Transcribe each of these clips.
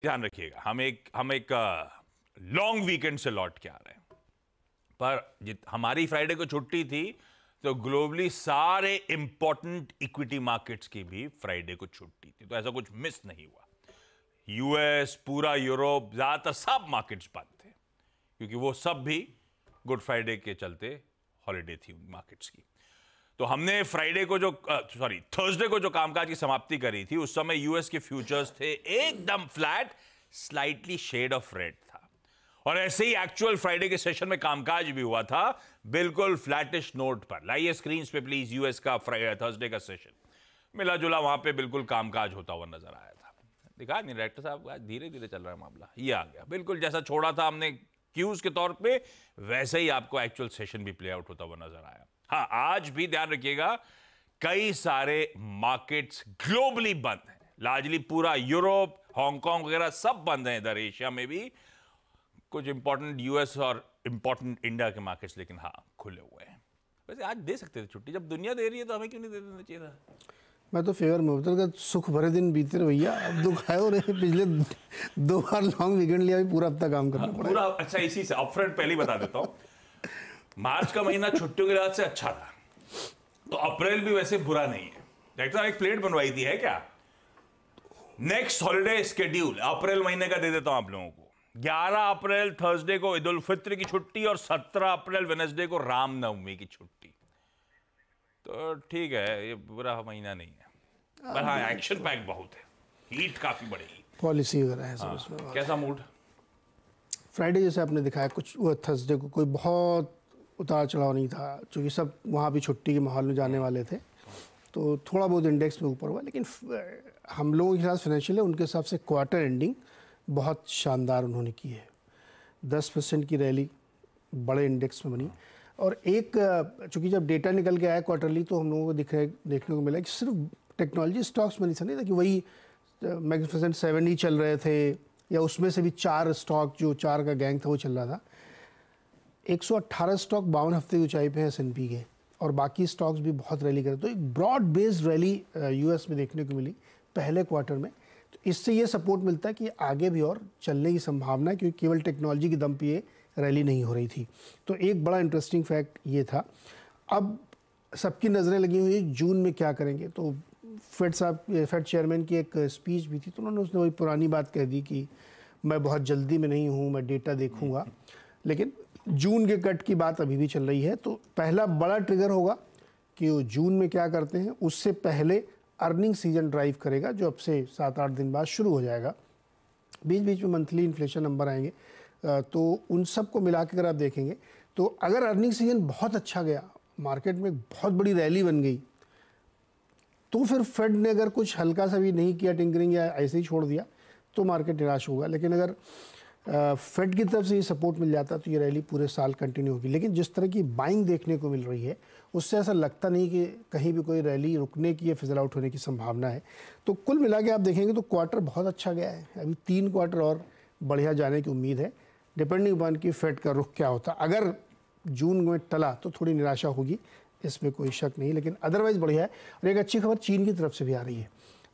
ध्यान रखिएगा, हम एक लॉन्ग वीकेंड से लौट के आ रहे हैं, पर हमारी फ्राइडे को छुट्टी थी तो ग्लोबली सारे इंपॉर्टेंट इक्विटी मार्केट्स की भी फ्राइडे को छुट्टी थी, तो ऐसा कुछ मिस नहीं हुआ। यूएस, पूरा यूरोप, ज्यादातर सब मार्केट्स बंद थे क्योंकि वो सब भी गुड फ्राइडे के चलते हॉलिडे थी उन मार्केट्स की। तो हमने फ्राइडे को थर्सडे को जो कामकाज की समाप्ति करी थी, उस समय यूएस के फ्यूचर्स थे एकदम flat, slightly shade of red था। और ऐसे ही एक्चुअल फ्राइडे के सेशन में कामकाज भी हुआ था, बिल्कुल फ्लैटिश नोट पर। लाइए स्क्रीन पे प्लीज यूएस का थर्सडे का सेशन, मिला जुला वहां पे बिल्कुल कामकाज होता हुआ नजर आया था। दिखा नहीं डायरेक्टर साहब, धीरे धीरे चल रहा है मामला, ये आ गया बिल्कुल जैसा छोड़ा था हमने क्यूज के तौर पे, वैसे ही आपको एक्चुअल सेशन भी प्ले आउट होता हुआ नजर आया। हाँ, आज भी ध्यान रखिएगा, कई सारे मार्केट्स ग्लोबली बंद हैं, लार्जली पूरा यूरोप, हांगकांग वगैरह सब बंद हैं। इधर एशिया में भी कुछ इंपॉर्टेंट यूएस और इंपॉर्टेंट इंडिया के मार्केट्स लेकिन हाँ खुले हुए हैं। वैसे आज दे सकते थे छुट्टी, जब दुनिया दे रही है तो हमें क्यों नहीं दे देना चाहिए था? मैं तो फेवर में होता है, सुख भरे दिन बीते रहे भैया, अब दुख आए हो रहे। पिछले 2 बार लॉन्ग वीकेंड लिया, पूरा हफ्ता काम करना पड़ा पूरा। अच्छा, इसी से अपफ्रंट पहले ही बता देता हूँ, मार्च का महीना छुट्टियों के लिहाज से अच्छा था, तो अप्रैल भी वैसे बुरा नहीं है। डायरेक्टर साहब एक प्लेट बनवाई थी है क्या? नेक्स्ट हॉलिडे स्केड्यूल अप्रैल महीने का दे देता हूं आप लोगों को। 11 अप्रैल थर्सडे को ईद उल फित्र की छुट्टी और 17 अप्रैल वेडनेसडे को रामनवमी की छुट्टी। तो ठीक है, ये बुरा महीना नहीं है, पर हाँ एक्शन पैक बहुत है, हीट काफी बढ़ेगी, पॉलिसी वगैरह है सब इसमें। कैसा मूड? फ्राइडे जैसे आपने दिखाया, कुछ थर्सडे को कोई बहुत उतार चढ़ाव नहीं था, क्योंकि सब वहाँ भी छुट्टी के माहौल में जाने वाले थे, तो थोड़ा बहुत इंडेक्स में ऊपर हुआ। लेकिन हम लोगों के साथ फाइनेंशियल है, उनके हिसाब से क्वार्टर एंडिंग बहुत शानदार उन्होंने की है। 10% की रैली बड़े इंडेक्स में बनी। और एक चूँकि जब डेटा निकल के आया क्वार्टरली, तो हम लोगों को देखने को मिला कि सिर्फ टेक्नोलॉजी स्टॉक्स में नहीं था कि वही मैग्निफिसेंट 7 ही चल रहे थे, या उसमें से भी 4 स्टॉक, जो 4 का गैंग था वो चल रहा था। 118 स्टॉक 52 हफ्ते की ऊंचाई पे हैं S&P के, और बाकी स्टॉक्स भी बहुत रैली करे। तो एक ब्रॉड बेस्ड रैली यूएस में देखने को मिली पहले क्वार्टर में। तो इससे ये सपोर्ट मिलता है कि आगे भी और चलने की संभावना है, क्योंकि केवल टेक्नोलॉजी की दम पे ये रैली नहीं हो रही थी। तो एक बड़ा इंटरेस्टिंग फैक्ट ये था। अब सबकी नज़रें लगी हुई है जून में क्या करेंगे। तो फेड चेयरमैन की एक स्पीच भी थी, तो उन्होंने उसने वही पुरानी बात कह दी कि मैं बहुत जल्दी में नहीं हूँ, मैं डेटा देखूँगा। लेकिन जून के कट की बात अभी भी चल रही है। तो पहला बड़ा ट्रिगर होगा कि वो जून में क्या करते हैं, उससे पहले अर्निंग सीजन ड्राइव करेगा, जो अब से 7-8 दिन बाद शुरू हो जाएगा। बीच बीच में मंथली इन्फ्लेशन नंबर आएंगे, तो उन सब को मिला के अगर आप देखेंगे, तो अगर अर्निंग सीजन बहुत अच्छा गया, मार्केट में बहुत बड़ी रैली बन गई, तो फिर फेड ने अगर कुछ हल्का सा भी नहीं किया, टिंकरिंग या ऐसे ही छोड़ दिया, तो मार्केट निराश होगा। लेकिन अगर फेड की तरफ से ये सपोर्ट मिल जाता तो ये रैली पूरे साल कंटिन्यू होगी। लेकिन जिस तरह की बाइंग देखने को मिल रही है, उससे ऐसा लगता नहीं कि कहीं भी कोई रैली रुकने की या फिजल आउट होने की संभावना है। तो कुल मिला के आप देखेंगे तो क्वार्टर बहुत अच्छा गया है। अभी 3 क्वार्टर और बढ़िया जाने की उम्मीद है, डिपेंडिंग अपॉन कि फेड का रुख क्या होता। अगर जून में टला तो थोड़ी निराशा होगी, इसमें कोई शक नहीं, लेकिन अदरवाइज बढ़िया है। और एक अच्छी खबर चीन की तरफ से भी आ रही है।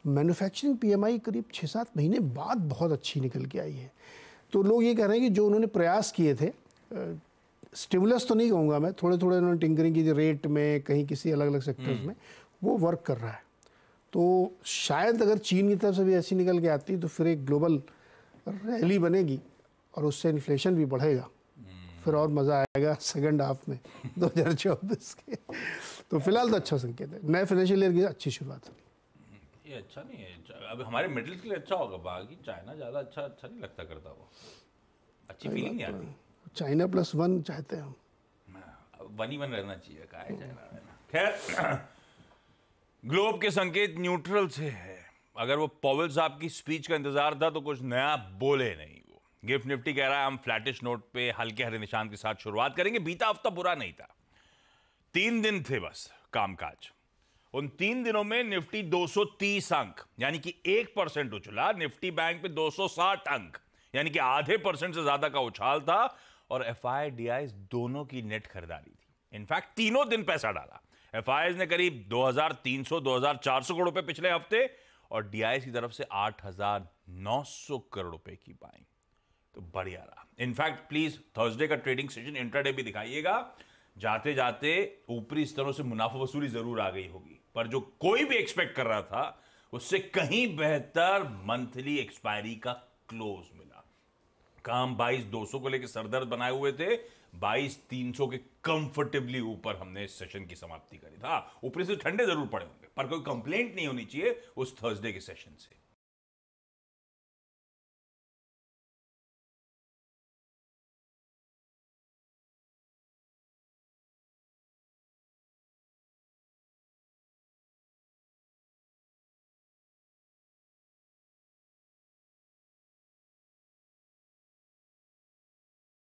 मैन्युफैक्चरिंग PMI करीब 6-7 महीने बाद बहुत अच्छी निकल के आई है। तो लोग ये कह रहे हैं कि जो उन्होंने प्रयास किए थे, स्टिमुलस तो नहीं कहूँगा मैं, थोड़े थोड़े उन्होंने टिंकरिंग की थी रेट में, कहीं किसी अलग अलग सेक्टर्स में, वो वर्क कर रहा है। तो शायद अगर चीन की तरफ से भी ऐसी निकल के आती तो फिर एक ग्लोबल रैली बनेगी और उससे इन्फ्लेशन भी बढ़ेगा, फिर और मज़ा आएगा सेकंड हाफ में 2024 के। तो फिलहाल तो अच्छा संकेत है, नए फाइनेंशियल ईयर की अच्छी शुरुआत है। ये अच्छा नहीं है, अब हमारे मिडिल के लिए अच्छा होगा, बाकी चाइना ज़्यादा अच्छा नहीं लगता करता, वो अच्छी फीलिंग नहीं आती। चाइना +1 चाहते हैं हम, 1 रहना चाहिए, का है चाइना रहना। खैर, ग्लोब के संकेत न्यूट्रल से है। अगर वो पॉवेल साहब की स्पीच का इंतजार था तो कुछ नया बोले नहीं वो। गिफ्ट निफ्टी कह रहा है हम फ्लैटिश नोट पे हल्के हरे निशान के साथ शुरुआत करेंगे। बीता हफ्ता बुरा नहीं था, 3 दिन थे बस कामकाज। उन 3 दिनों में निफ्टी 230 अंक यानी कि 1% उछला। निफ्टी बैंक पे 260 अंक यानी कि आधे % से ज्यादा का उछाल था। और FIDIs दोनों की नेट खरीदारी थी। इनफैक्ट तीनों दिन पैसा डाला। FIs ने करीब 2300-2400 करोड़ रुपए पिछले हफ्ते, और DIs की तरफ से 8000 900 करोड़ रुपए की बाइंग, तो बढ़िया रहा। इनफैक्ट प्लीज थर्सडे का ट्रेडिंग सेशन इंट्राडे भी दिखाइएगा। जाते जाते ऊपरी स्तरों से मुनाफा वसूली जरूर आ गई होगी, पर जो कोई भी एक्सपेक्ट कर रहा था उससे कहीं बेहतर मंथली एक्सपायरी का क्लोज मिला। काम 22,200 को लेकर सरदर्द बनाए हुए थे, 22,300 के कंफर्टेबली ऊपर हमने इस सेशन की समाप्ति करी था। ऊपरी से ठंडे जरूर पड़े होंगे, पर कोई कंप्लेंट नहीं होनी चाहिए उस थर्सडे के सेशन से।